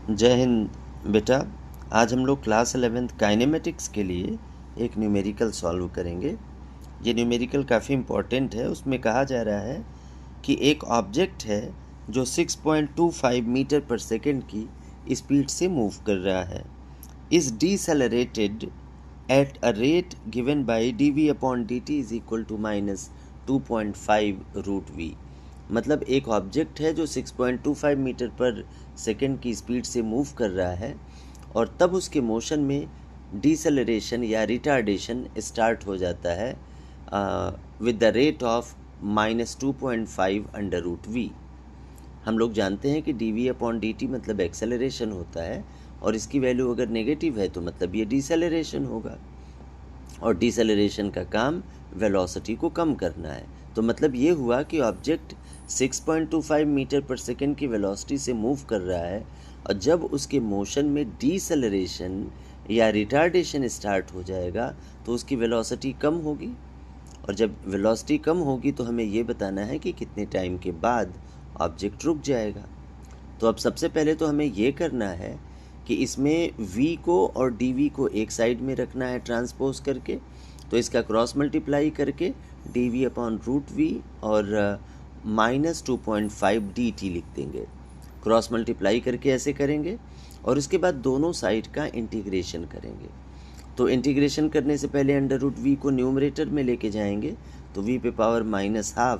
जय हिंद बेटा। आज हम लोग क्लास 11th काइनेमेटिक्स के लिए एक न्यूमेरिकल सॉल्व करेंगे। ये न्यूमेरिकल काफ़ी इम्पोर्टेंट है। उसमें कहा जा रहा है कि एक ऑब्जेक्ट है जो 6.25 मीटर पर सेकेंड की स्पीड से मूव कर रहा है, is decelerated at a rate given by dv/dt is equal to -2.5√v। मतलब एक ऑब्जेक्ट है जो 6.25 मीटर पर सेकेंड की स्पीड से मूव कर रहा है और तब उसके मोशन में डिसेलरेशन या रिटार्डेशन स्टार्ट हो जाता है with the rate of -2.5√v। हम लोग जानते हैं कि dv/dt मतलब एक्सेलरेशन होता है और इसकी वैल्यू अगर नेगेटिव है तो मतलब ये डिसेलरेशन होगा और डिसेलरेशन का काम वेलोसिटी को कम करना है। तो मतलब ये हुआ कि ऑब्जेक्ट 6.25 मीटर पर सेकेंड की वेलोसिटी से मूव कर रहा है और जब उसके मोशन में डिसेलरेशन या रिटार्डेशन स्टार्ट हो जाएगा तो उसकी वेलोसिटी कम होगी और जब वेलोसिटी कम होगी तो हमें ये बताना है कि कितने टाइम के बाद ऑब्जेक्ट रुक जाएगा। तो अब सबसे पहले तो हमें ये करना है कि इसमें v को और dv को एक साइड में रखना है ट्रांसपोज करके, तो इसका क्रॉस मल्टीप्लाई करके dv/√v और -2.5 dt लिख देंगे। क्रॉस मल्टीप्लाई करके ऐसे करेंगे और उसके बाद दोनों साइड का इंटीग्रेशन करेंगे। तो इंटीग्रेशन करने से पहले √v को न्यूमरेटर में लेके जाएंगे तो v पे पावर -12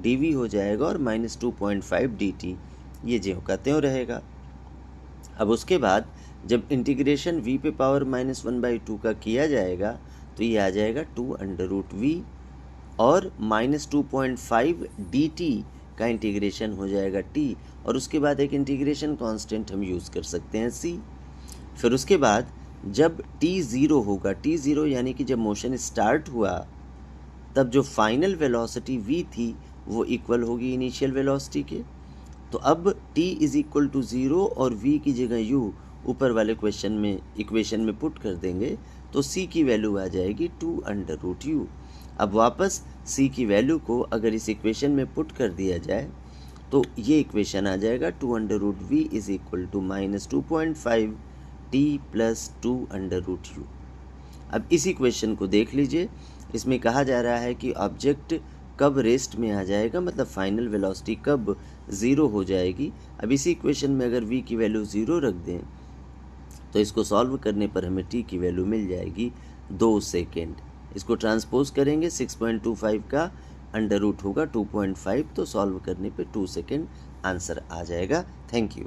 dv हो जाएगा और -2.5 dt ये ज्यों का त्यों रहेगा। अब उसके बाद जब इंटीग्रेशन v पे पावर -1/2 का किया जाएगा तो ये आ जाएगा 2√v और -2.5 dt का इंटीग्रेशन हो जाएगा t और उसके बाद एक इंटीग्रेशन कांस्टेंट हम यूज़ कर सकते हैं c। फिर उसके बाद जब t ज़ीरो होगा, t ज़ीरो यानी कि जब मोशन स्टार्ट हुआ तब जो फाइनल वेलोसिटी v थी वो इक्वल होगी इनिशियल वेलोसिटी के। तो अब t इज़ इक्वल टू 0 और v की जगह u ऊपर वाले इक्वेशन में पुट कर देंगे तो c की वैल्यू आ जाएगी 2√u। अब वापस c की वैल्यू को अगर इस इक्वेशन में पुट कर दिया जाए तो ये इक्वेशन आ जाएगा 2√v is equal to -2.5 t plus 2√u। अब इस इक्वेशन को देख लीजिए, इसमें कहा जा रहा है कि ऑब्जेक्ट कब रेस्ट में आ जाएगा, मतलब फाइनल वेलोसिटी कब ज़ीरो हो जाएगी। अब इसी इक्वेशन में अगर v की वैल्यू 0 रख दें तो इसको सॉल्व करने पर हमें t की वैल्यू मिल जाएगी 2 सेकेंड। इसको ट्रांसपोज करेंगे 6.25 का √ होगा 2.5, तो सॉल्व करने पे 2 सेकेंड आंसर आ जाएगा। Thank you.